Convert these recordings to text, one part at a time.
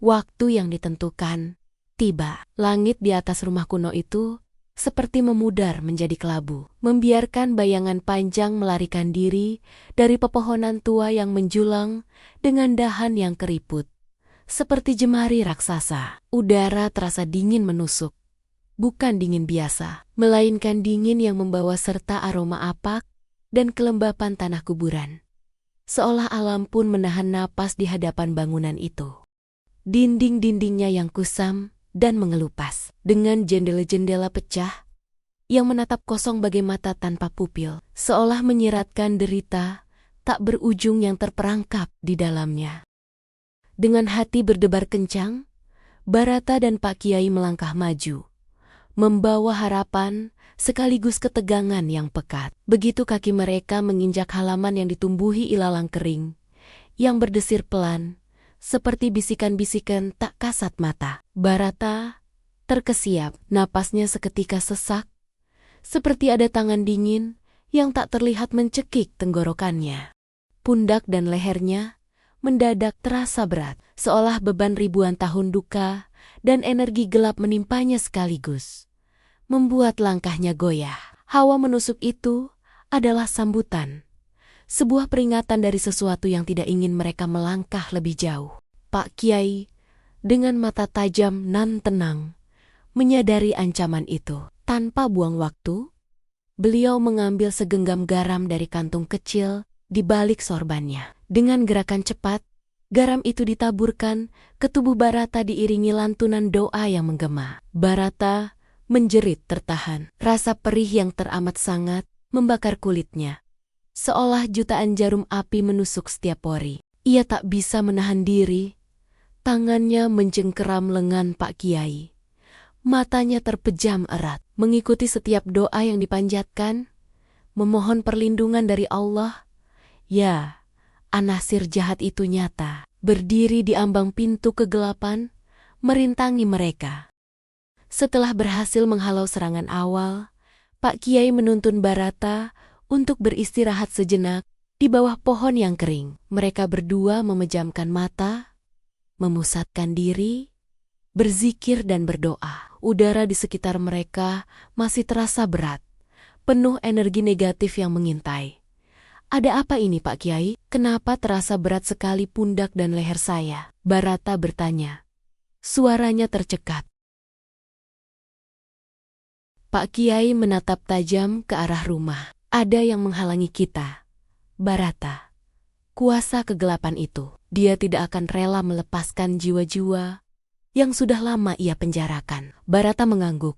Waktu yang ditentukan tiba. Langit di atas rumah kuno itu seperti memudar menjadi kelabu, membiarkan bayangan panjang melarikan diri dari pepohonan tua yang menjulang dengan dahan yang keriput. Seperti jemari raksasa, udara terasa dingin menusuk. Bukan dingin biasa, melainkan dingin yang membawa serta aroma apak dan kelembapan tanah kuburan. Seolah alam pun menahan napas di hadapan bangunan itu. Dinding-dindingnya yang kusam dan mengelupas, dengan jendela-jendela pecah yang menatap kosong bagai mata tanpa pupil, seolah menyiratkan derita tak berujung yang terperangkap di dalamnya. Dengan hati berdebar kencang, Barata dan Pak Kiai melangkah maju, membawa harapan sekaligus ketegangan yang pekat. Begitu kaki mereka menginjak halaman yang ditumbuhi ilalang kering, yang berdesir pelan, seperti bisikan-bisikan tak kasat mata. Barata terkesiap, napasnya seketika sesak, seperti ada tangan dingin yang tak terlihat mencekik tenggorokannya. Pundak dan lehernya mendadak terasa berat, seolah beban ribuan tahun duka dan energi gelap menimpanya sekaligus, membuat langkahnya goyah. Hawa menusuk itu adalah sambutan, sebuah peringatan dari sesuatu yang tidak ingin mereka melangkah lebih jauh. Pak Kiai, dengan mata tajam nan tenang, menyadari ancaman itu. Tanpa buang waktu, beliau mengambil segenggam garam dari kantung kecil di balik sorbannya. Dengan gerakan cepat, garam itu ditaburkan ke tubuh Barata diiringi lantunan doa yang menggema. Barata menjerit tertahan. Rasa perih yang teramat sangat membakar kulitnya, seolah jutaan jarum api menusuk setiap pori. Ia tak bisa menahan diri. Tangannya mencengkeram lengan Pak Kiai. Matanya terpejam erat, mengikuti setiap doa yang dipanjatkan, memohon perlindungan dari Allah. Ya, anasir jahat itu nyata, berdiri di ambang pintu kegelapan, merintangi mereka. Setelah berhasil menghalau serangan awal, Pak Kiai menuntun Barata untuk beristirahat sejenak di bawah pohon yang kering. Mereka berdua memejamkan mata, memusatkan diri, berzikir dan berdoa. Udara di sekitar mereka masih terasa berat, penuh energi negatif yang mengintai. Ada apa ini Pak Kiai? Kenapa terasa berat sekali pundak dan leher saya? Barata bertanya. Suaranya tercekat. Pak Kiai menatap tajam ke arah rumah. Ada yang menghalangi kita, Barata. Kuasa kegelapan itu. Dia tidak akan rela melepaskan jiwa-jiwa yang sudah lama ia penjarakan. Barata mengangguk.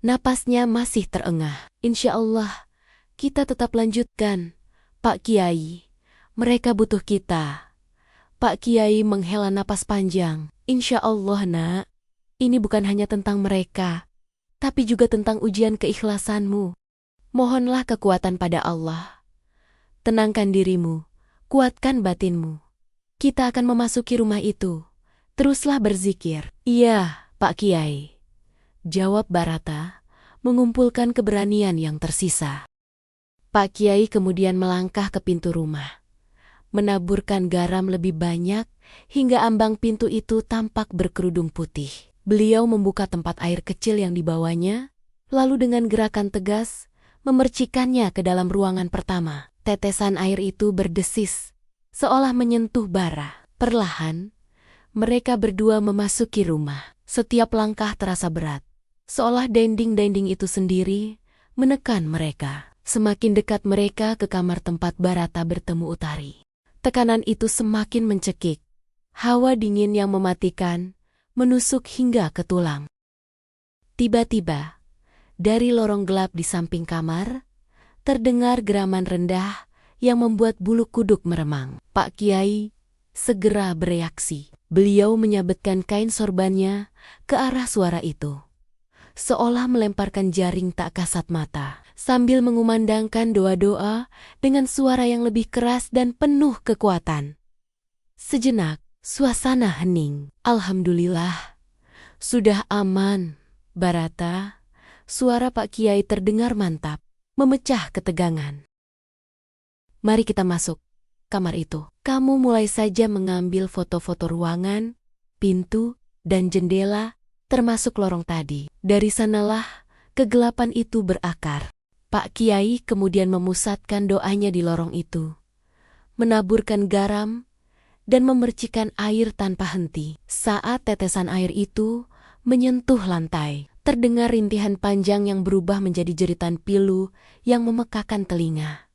Napasnya masih terengah. Insya Allah, kita tetap lanjutkan, Pak Kiai. Mereka butuh kita. Pak Kiai menghela napas panjang. Insya Allah, nak. Ini bukan hanya tentang mereka, tapi juga tentang ujian keikhlasanmu. Mohonlah kekuatan pada Allah. Tenangkan dirimu, kuatkan batinmu. Kita akan memasuki rumah itu. Teruslah berzikir. Iya, Pak Kiai, jawab Barata, mengumpulkan keberanian yang tersisa. Pak Kiai kemudian melangkah ke pintu rumah, menaburkan garam lebih banyak hingga ambang pintu itu tampak berkerudung putih. Beliau membuka tempat air kecil yang dibawanya, lalu dengan gerakan tegas memercikannya ke dalam ruangan pertama. Tetesan air itu berdesis, seolah menyentuh bara. Perlahan, mereka berdua memasuki rumah. Setiap langkah terasa berat, seolah dinding-dinding itu sendiri menekan mereka. Semakin dekat mereka ke kamar tempat Barata bertemu Utari. Tekanan itu semakin mencekik. Hawa dingin yang mematikan menusuk hingga ke tulang. Tiba-tiba, dari lorong gelap di samping kamar, terdengar geraman rendah yang membuat bulu kuduk meremang. Pak Kiai segera bereaksi. Beliau menyabetkan kain sorbannya ke arah suara itu, seolah melemparkan jaring tak kasat mata, sambil mengumandangkan doa-doa dengan suara yang lebih keras dan penuh kekuatan. Sejenak, suasana hening. Alhamdulillah, sudah aman, Barata. Suara Pak Kiai terdengar mantap, memecah ketegangan. Mari kita masuk kamar itu. Kamu mulai saja mengambil foto-foto ruangan pintu, dan jendela, termasuk lorong tadi. Dari sanalah kegelapan itu berakar. Pak Kiai kemudian memusatkan doanya di lorong itu, menaburkan garam, dan memercikan air tanpa henti. Saat tetesan air itu menyentuh lantai, terdengar rintihan panjang yang berubah menjadi jeritan pilu yang memekakan telinga.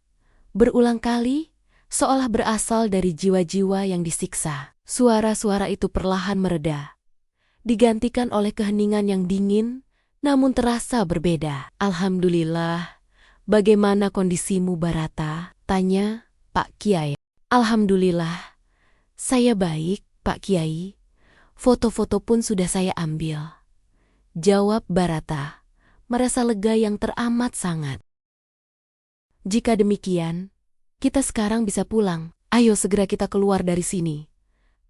Berulang kali, seolah berasal dari jiwa-jiwa yang disiksa. Suara-suara itu perlahan mereda, digantikan oleh keheningan yang dingin, namun terasa berbeda. "Alhamdulillah, bagaimana kondisimu, Barata?" tanya Pak Kiai. "Alhamdulillah, saya baik, Pak Kiai. Foto-foto pun sudah saya ambil," jawab Barata, merasa lega yang teramat sangat. "Jika demikian, kita sekarang bisa pulang. Ayo segera kita keluar dari sini,"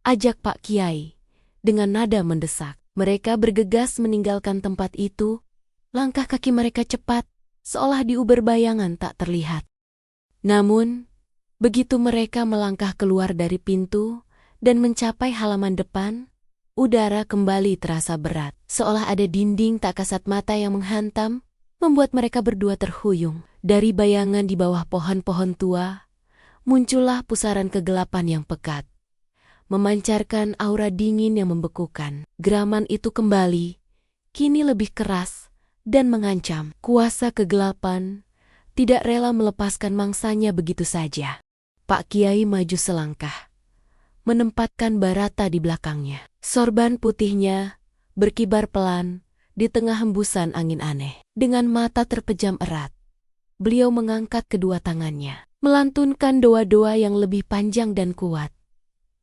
ajak Pak Kiai dengan nada mendesak. Mereka bergegas meninggalkan tempat itu. Langkah kaki mereka cepat, seolah diuber bayangan tak terlihat. Namun, begitu mereka melangkah keluar dari pintu dan mencapai halaman depan, udara kembali terasa berat, seolah ada dinding tak kasat mata yang menghantam, membuat mereka berdua terhuyung. Dari bayangan di bawah pohon-pohon tua, muncullah pusaran kegelapan yang pekat, memancarkan aura dingin yang membekukan. Geraman itu kembali, kini lebih keras dan mengancam. Kuasa kegelapan tidak rela melepaskan mangsanya begitu saja. Pak Kiai maju selangkah, menempatkan Barata di belakangnya. Sorban putihnya berkibar pelan di tengah hembusan angin aneh. Dengan mata terpejam erat, beliau mengangkat kedua tangannya, melantunkan doa-doa yang lebih panjang dan kuat.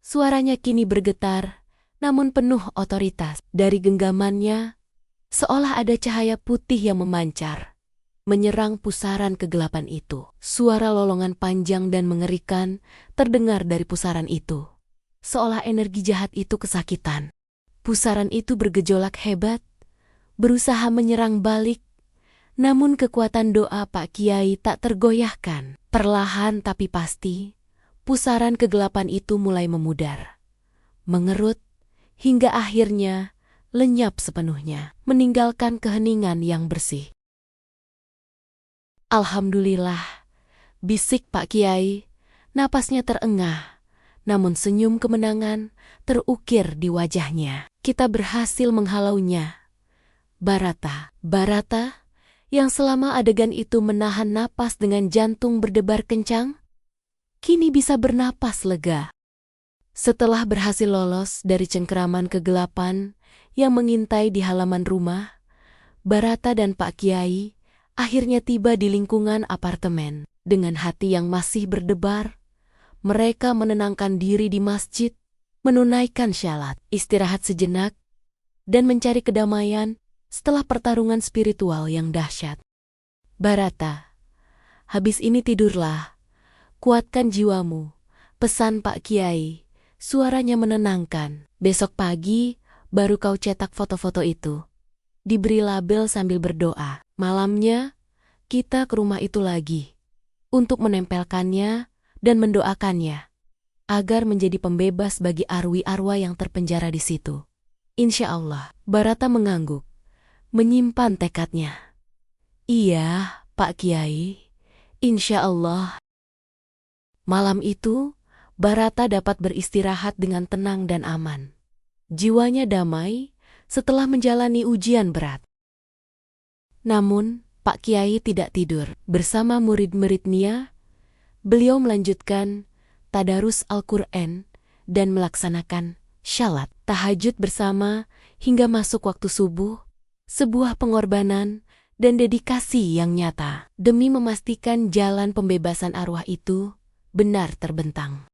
Suaranya kini bergetar, namun penuh otoritas. Dari genggamannya, seolah ada cahaya putih yang memancar, menyerang pusaran kegelapan itu. Suara lolongan panjang dan mengerikan terdengar dari pusaran itu, seolah energi jahat itu kesakitan. Pusaran itu bergejolak hebat, berusaha menyerang balik, namun kekuatan doa Pak Kiai tak tergoyahkan. Perlahan tapi pasti, pusaran kegelapan itu mulai memudar, mengerut, hingga akhirnya lenyap sepenuhnya, meninggalkan keheningan yang bersih. "Alhamdulillah," bisik Pak Kiai, napasnya terengah, namun senyum kemenangan terukir di wajahnya. "Kita berhasil menghalaunya, Barata." Barata, yang selama adegan itu menahan napas dengan jantung berdebar kencang, kini bisa bernapas lega. Setelah berhasil lolos dari cengkeraman kegelapan yang mengintai di halaman rumah, Barata dan Pak Kiai akhirnya tiba di lingkungan apartemen. Dengan hati yang masih berdebar, mereka menenangkan diri di masjid, menunaikan syalat, istirahat sejenak, dan mencari kedamaian setelah pertarungan spiritual yang dahsyat. "Barata, habis ini tidurlah. Kuatkan jiwamu," pesan Pak Kiai. Suaranya menenangkan. "Besok pagi baru kau cetak foto-foto itu. Diberi label sambil berdoa. Malamnya kita ke rumah itu lagi untuk menempelkannya dan mendoakannya agar menjadi pembebas bagi arwah-arwah yang terpenjara di situ. Insya Allah." Barata mengangguk, menyimpan tekadnya. "Iya, Pak Kiai, insya Allah." Malam itu, Barata dapat beristirahat dengan tenang dan aman. Jiwanya damai setelah menjalani ujian berat. Namun, Pak Kiai tidak tidur. Bersama murid-muridnya, beliau melanjutkan tadarus Al-Quran dan melaksanakan syalat tahajud bersama hingga masuk waktu subuh, sebuah pengorbanan dan dedikasi yang nyata demi memastikan jalan pembebasan arwah itu benar terbentang.